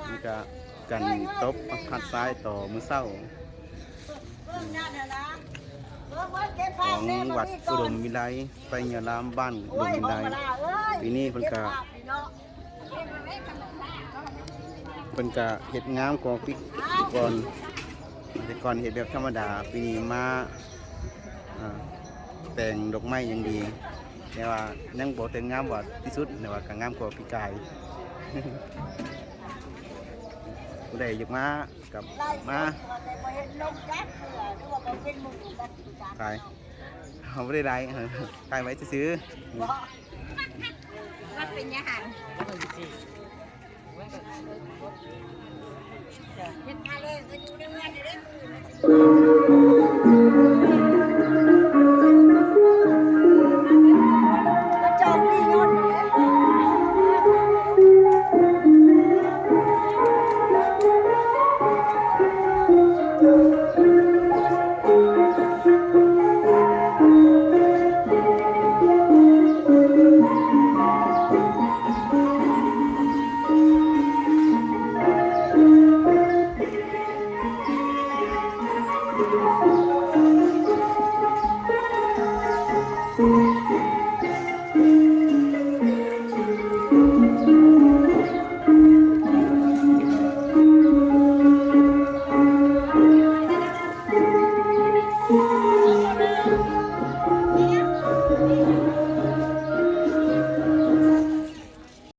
นี่ก็กันตบขัดซ้ายต่อมือเศร้าของวัดอุดมวิไลไปเงรามบ้านอุดมวิไลปีนี้เพิ่นก็เฮ็ดงามกว่าปีก่อนแต่ก่อนเฮ็ดแบบธรรมดาปีนี้มาแต่งดอกไม้อย่างดีแต่ว่ายังบ่แต่งงามว่าที่สุดแต่ว่าก็งามกว่าปีกายผู้ใดอยากมากับมาขายเขาไม่ได้ได้ขายไว้ซื้อวัดเป็นยังไงเห็นมาเลยก็อยู่ในเมืองเด้ก็จองที่ยอดเลยอืม